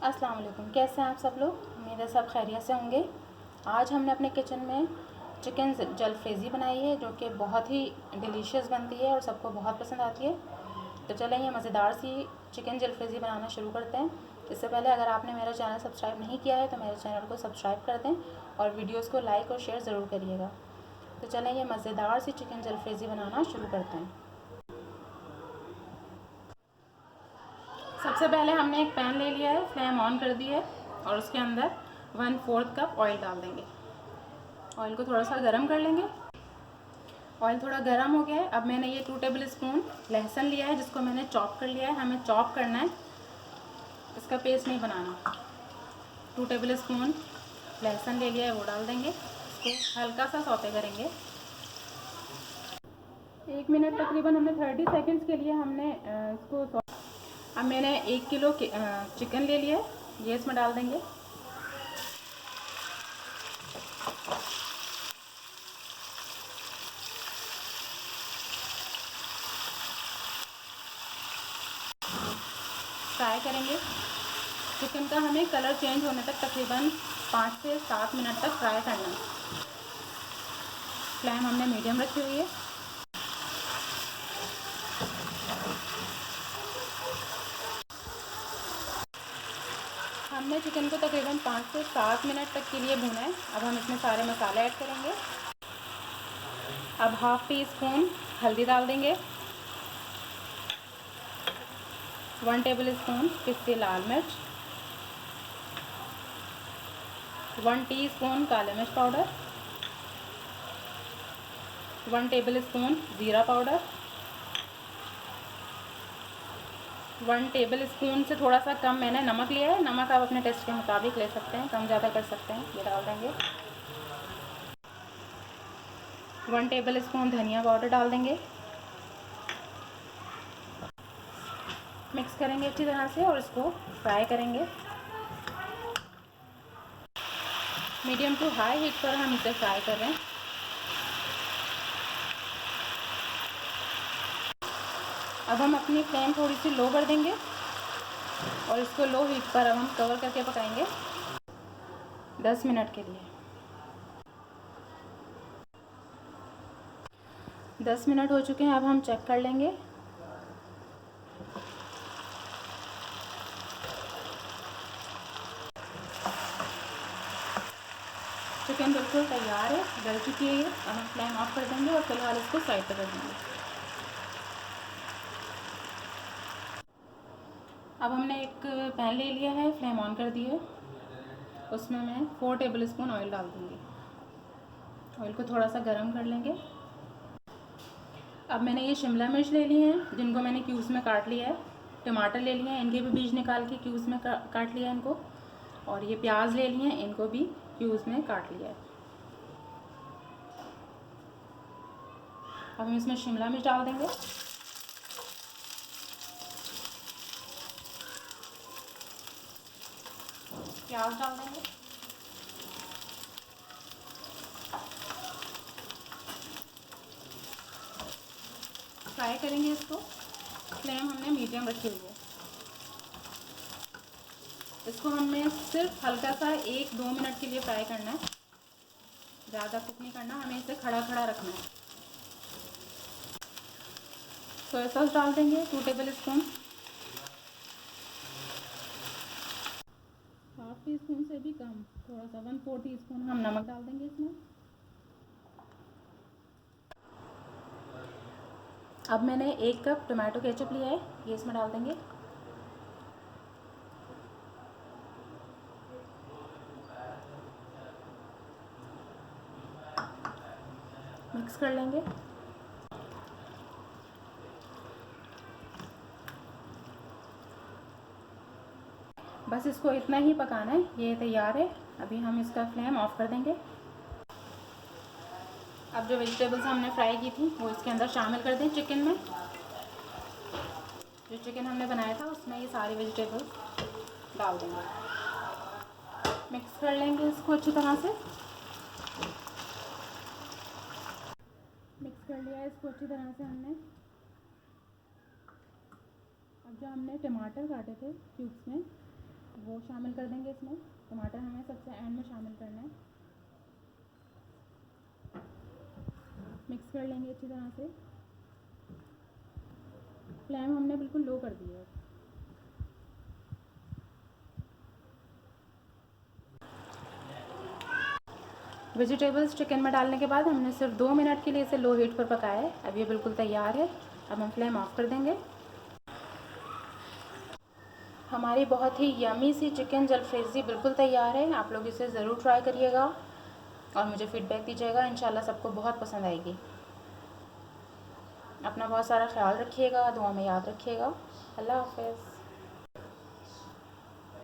अस्सलाम वालेकुम। कैसे हैं आप सब लोग? उम्मीद है सब खैरियत से होंगे। आज हमने अपने किचन में चिकन जलफ्रेज़ी बनाई है जो कि बहुत ही डिलीशियस बनती है और सबको बहुत पसंद आती है। तो चलें ये मज़ेदार सी चिकन जलफ्रेज़ी बनाना शुरू करते हैं। इससे पहले अगर आपने मेरा चैनल सब्सक्राइब नहीं किया है तो मेरे चैनल को सब्सक्राइब कर दें और वीडियोज़ को लाइक और शेयर ज़रूर करिएगा। तो चलें ये मज़ेदार सी चिकन जलफ्रेज़ी बनाना शुरू करते हैं। सबसे पहले हमने एक पैन ले लिया है, फ्लेम ऑन कर दी है और उसके अंदर 1/4 कप ऑयल डाल देंगे। ऑयल को थोड़ा सा गर्म कर लेंगे। ऑयल थोड़ा गर्म हो गया है। अब मैंने ये 2 टेबल स्पून लहसुन लिया है जिसको मैंने चॉप कर लिया है। हमें चॉप करना है, इसका पेस्ट नहीं बनाना। 2 टेबल स्पून लहसुन ले लिया है, वो डाल देंगे। इसको हल्का सा सौते करेंगे। 1 मिनट तकरीबन हमने 30 सेकेंड्स के लिए हमने इसको। अब मैंने 1 किलो चिकन ले लिया है, ये इसमें डाल देंगे। फ्राई करेंगे। चिकन का हमें कलर चेंज होने तक तकरीबन 5 से 7 मिनट तक फ्राई करना है। फ्लेम हमने मीडियम रखी हुई है। हमने चिकन को तकरीबन 5 से 7 मिनट तक के लिए भूना है। अब हम इसमें सारे मसाले ऐड करेंगे। अब हाफ़ टी स्पून हल्दी डाल देंगे, 1 टेबल स्पून पिसी लाल मिर्च, 1 टीस्पून काली मिर्च पाउडर, 1 टेबल स्पून ज़ीरा पाउडर, 1 टेबल स्पून से थोड़ा सा कम मैंने नमक लिया है। नमक आप अपने टेस्ट के मुताबिक ले सकते हैं, कम ज़्यादा कर सकते हैं। ये डाल देंगे। 1 टेबल स्पून धनिया पाउडर डाल देंगे। मिक्स करेंगे अच्छी तरह से और इसको फ्राई करेंगे। मीडियम टू हाई हीट पर हम इसे फ्राई कर रहे हैं। अब हम अपनी फ्लेम थोड़ी सी लो कर देंगे और इसको लो हीट पर अब हम कवर करके पकाएंगे 10 मिनट के लिए। 10 मिनट हो चुके हैं। अब हम चेक कर लेंगे। चिकन बिल्कुल तैयार है, गल चुकी है ये। अब हम फ्लेम ऑफ कर देंगे और फिलहाल इसको साइड पर रख देंगे। अब हमने एक पैन ले लिया है, फ्लेम ऑन कर दी है। उसमें मैं 4 टेबल स्पून ऑयल डाल दूँगी। ऑयल को थोड़ा सा गर्म कर लेंगे। अब मैंने ये शिमला मिर्च ले ली हैं जिनको मैंने क्यूब्स में काट लिया है। टमाटर ले लिए हैं, इनके भी बीज निकाल के क्यूब्स में काट लिया है इनको। और ये प्याज ले लिए हैं, इनको भी क्यूब्स में काट लिया है। अब हम इसमें शिमला मिर्च डाल देंगे। प्याज डाल देंगे। फ्राई करेंगे इसको। फ्लेम हमने मीडियम रखी हुई है। इसको हमें सिर्फ हल्का सा 1-2 मिनट के लिए फ्राई करना है, ज़्यादा कुक नहीं करना। हमें इसे खड़ा खड़ा रखना है। सोया सॉस डाल देंगे 2 table spoon. Half tea spoon से भी कम, थोड़ा सा 1/4 टीस्पून हम नमक डाल देंगे इसमें। अब मैंने 1 कप टोमेटो केचप लिया है, ये इसमें डाल देंगे। मिक्स कर लेंगे। बस इसको इतना ही पकाना है, ये तैयार है। अभी हम इसका फ्लेम ऑफ कर देंगे। अब जो वेजिटेबल्स हमने फ्राई की थी वो इसके अंदर शामिल कर दें। चिकन में जो चिकन हमने बनाया था उसमें ये सारी वेजिटेबल्स डाल देंगे। मिक्स कर लेंगे इसको अच्छी तरह से। मिक्स कर लिया है इसको अच्छी तरह से हमने। अब जो हमने टमाटर काटे थे क्यूब्स में वो शामिल कर देंगे इसमें। टमाटर हमें सबसे एंड में शामिल करना है। मिक्स कर लेंगे अच्छी तरह से। फ्लेम हमने बिल्कुल लो कर दी है। वेजिटेबल्स चिकन में डालने के बाद हमने सिर्फ 2 मिनट के लिए इसे लो हीट पर पकाया है। अब ये बिल्कुल तैयार है। अब हम फ्लेम ऑफ कर देंगे। हमारी बहुत ही यमी सी चिकन जलफ्रेज़ी बिल्कुल तैयार है। आप लोग इसे ज़रूर ट्राई करिएगा और मुझे फ़ीडबैक दीजिएगा। इंशाल्लाह सबको बहुत पसंद आएगी। अपना बहुत सारा ख्याल रखिएगा, दुआ में याद रखिएगा। अल्लाह हाफ़िज़।